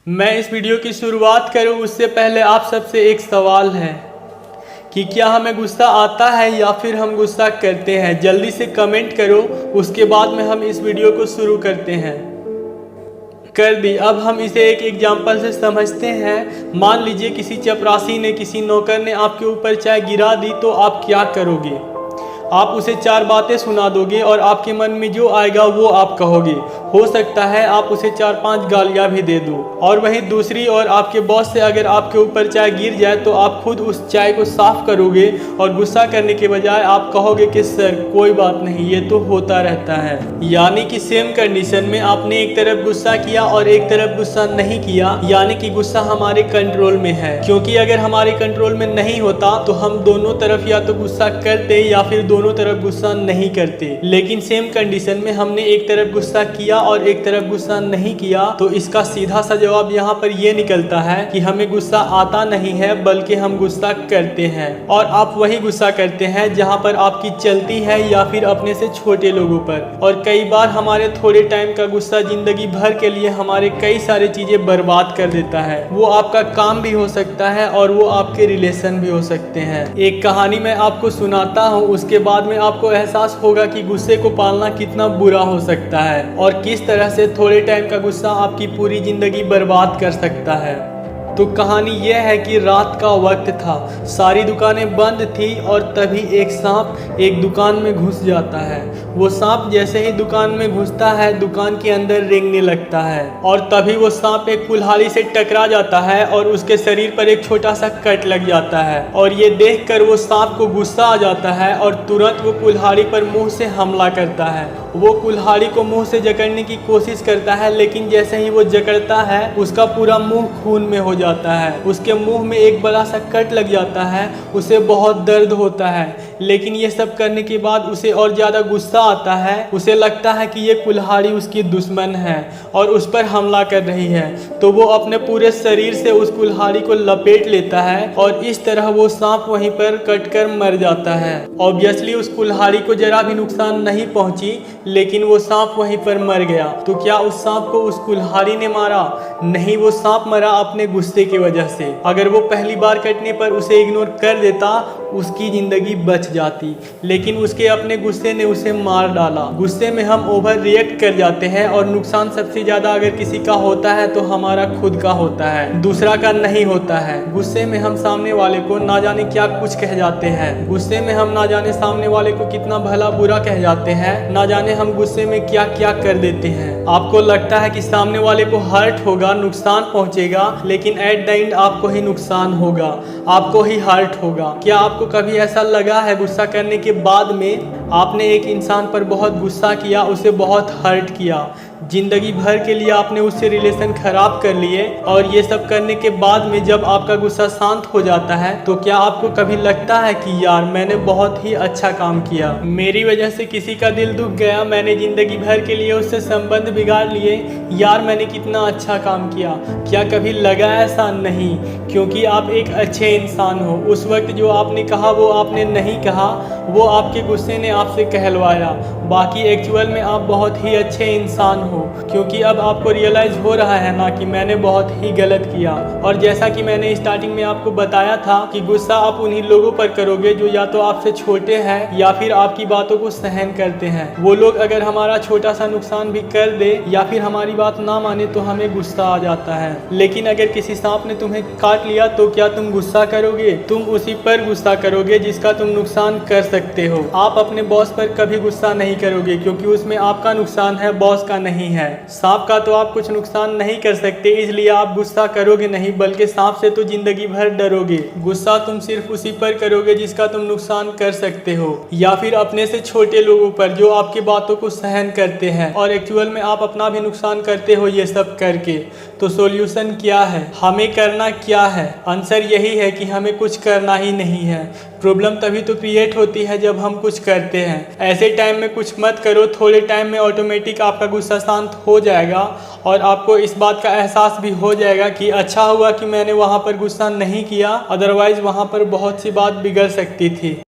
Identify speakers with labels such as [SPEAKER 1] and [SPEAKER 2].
[SPEAKER 1] मैं इस वीडियो की शुरुआत करूं उससे पहले आप सबसे एक सवाल है कि क्या हमें गुस्सा आता है या फिर हम गुस्सा करते हैं। जल्दी से कमेंट करो, उसके बाद में हम इस वीडियो को शुरू करते हैं। कर दी। अब हम इसे एक एग्जाम्पल से समझते हैं। मान लीजिए किसी चपरासी ने, किसी नौकर ने आपके ऊपर चाय गिरा दी, तो आप क्या करोगे? आप उसे 4 बातें सुना दोगे और आपके मन में जो आएगा वो आप कहोगे। हो सकता है आप उसे 4-5 गालियां भी दे दो। और वहीं दूसरी ओर आपके बॉस से अगर आपके ऊपर चाय गिर जाए तो आप खुद उस चाय को साफ करोगे और गुस्सा करने के बजाय आप कहोगे कि सर कोई बात नहीं, ये तो होता रहता है। यानी कि सेम कंडीशन में आपने एक तरफ गुस्सा किया और एक तरफ गुस्सा नहीं किया, यानी कि गुस्सा हमारे कंट्रोल में है। क्योंकि अगर हमारे कंट्रोल में नहीं होता तो हम दोनों तरफ या तो गुस्सा करते या फिर दोनों तरफ गुस्सा नहीं करते। लेकिन सेम कंडीशन में हमने एक तरफ गुस्सा किया और एक तरफ गुस्सा नहीं किया, तो इसका सीधा सा जवाब यहाँ पर ये निकलता है कि हमें गुस्सा आता नहीं है बल्कि हम गुस्सा करते हैं। और आप वही गुस्सा करते हैं जहाँ पर आपकी चलती है या फिर अपने से छोटे लोगों पर। और कई बार हमारे थोड़े टाइम का गुस्सा जिंदगी भर के लिए हमारे कई सारी चीजें बर्बाद कर देता है। वो आपका काम भी हो सकता है और वो आपके रिलेशन भी हो सकते हैं। एक कहानी मैं आपको सुनाता हूँ, उसके बाद में आपको एहसास होगा कि गुस्से को पालना कितना बुरा हो सकता है और किस तरह से थोड़े टाइम का गुस्सा आपकी पूरी जिंदगी बर्बाद कर सकता है। तो कहानी यह है कि रात का वक्त था, सारी दुकानें बंद थी और तभी एक सांप एक दुकान में घुस जाता है। वो सांप जैसे ही दुकान में घुसता है, दुकान के अंदर रेंगने लगता है और तभी वो सांप एक कुल्हाड़ी से टकरा जाता है और उसके शरीर पर एक छोटा सा कट लग जाता है। और ये देखकर वो सांप को गुस्सा आ जाता है और तुरंत वो कुल्हाड़ी पर मुंह से हमला करता है। वो कुल्हाड़ी को मुंह से जकड़ने की कोशिश करता है, लेकिन जैसे ही वो जकड़ता है उसका पूरा मुंह खून में हो जाता है। उसके मुंह में एक बड़ा सा कट लग जाता है, उसे बहुत दर्द होता है। लेकिन ये सब करने के बाद उसे और ज़्यादा गुस्सा आता है। उसे लगता है कि ये कुल्हाड़ी उसकी दुश्मन है और उस पर हमला कर रही है। तो वो अपने पूरे शरीर से उस कुल्हाड़ी को लपेट लेता है और इस तरह वो सांप वहीं पर कटकर मर जाता है। ऑब्वियसली उस कुल्हाड़ी को जरा भी नुकसान नहीं पहुंची, लेकिन वो सांप वहीं पर मर गया। तो क्या उस सांप को उस कुल्हाड़ी ने मारा? नहीं, वो सांप मरा अपने गुस्से की वजह से। अगर वो पहली बार कटने पर उसे इग्नोर कर देता, उसकी जिंदगी बच जाती। लेकिन उसके अपने गुस्से ने उसे मार डाला। गुस्से में हम ओवर रिएक्ट कर जाते हैं और नुकसान सबसे ज्यादा अगर किसी का होता है तो हमारा खुद का होता है, दूसरा का नहीं होता है। गुस्से में हम सामने वाले को ना जाने क्या कुछ कह जाते हैं। गुस्से में हम ना जाने सामने वाले को कितना भला बुरा कह जाते हैं। ना जाने हम गुस्से में क्या क्या कर देते हैं। आपको लगता है कि सामने वाले को हर्ट होगा, नुकसान पहुंचेगा, लेकिन एट द एंड आपको ही नुकसान होगा, आपको ही हर्ट होगा। क्या आपको कभी ऐसा लगा है गुस्सा करने के बाद में आपने एक इंसान पर बहुत गुस्सा किया, उसे बहुत हर्ट किया, जिंदगी भर के लिए आपने उससे रिलेशन खराब कर लिए, और ये सब करने के बाद में जब आपका गुस्सा शांत हो जाता है तो क्या आपको कभी लगता है कि यार मैंने बहुत ही अच्छा काम किया, मेरी वजह से किसी का दिल दुख गया, मैंने जिंदगी भर के लिए उससे संबंध बिगाड़ लिए, यार मैंने कितना अच्छा काम किया? क्या कभी लगा ऐसा? नहीं, क्योंकि आप एक अच्छे इंसान हो। उस वक्त जो आपने कहा वो आपने नहीं कहा, वो आपके गुस्से ने आपसे कहलवाया। बाकी एक्चुअल में आप बहुत ही अच्छे इंसान हो, क्योंकि अब आपको रियलाइज हो रहा है ना कि मैंने बहुत ही गलत किया। और जैसा कि मैंने स्टार्टिंग में आपको बताया था कि गुस्सा आप उन्हीं लोगों पर करोगे जो या तो आपसे छोटे हैं या फिर आपकी बातों को सहन करते हैं। वो लोग अगर हमारा छोटा सा नुकसान भी कर दे या फिर हमारी बात ना माने तो हमें गुस्सा आ जाता है। लेकिन अगर किसी सांप ने तुम्हें काट लिया तो क्या तुम गुस्सा करोगे? तुम उसी पर गुस्सा करोगे जिसका तुम नुकसान कर सकते हो। आप अपने बॉस पर कभी गुस्सा नहीं करोगे, क्योंकि उसमें आपका नुकसान है, बॉस का नहीं है। सांप का तो आप कुछ नुकसान नहीं कर सकते, इसलिए आप गुस्सा करोगे नहीं, बल्कि सांप से तो जिंदगी भर डरोगे। गुस्सा तुम सिर्फ उसी पर करोगे जिसका तुम नुकसान कर सकते हो, या फिर अपने से छोटे लोगों पर जो आपकी बातों को सहन करते हैं। और एक्चुअल में आप अपना भी नुकसान करते हो ये सब करके। तो सॉल्यूशन क्या है? हमें करना क्या है? आंसर यही है कि हमें कुछ करना ही नहीं है। प्रॉब्लम तभी तो क्रिएट होती है जब हम कुछ करते हैं। ऐसे टाइम में कुछ मत करो, थोड़े टाइम में ऑटोमेटिक आपका गुस्सा शांत हो जाएगा और आपको इस बात का एहसास भी हो जाएगा कि अच्छा हुआ कि मैंने वहाँ पर गुस्सा नहीं किया, अदरवाइज वहाँ पर बहुत सी बात बिगड़ सकती थी।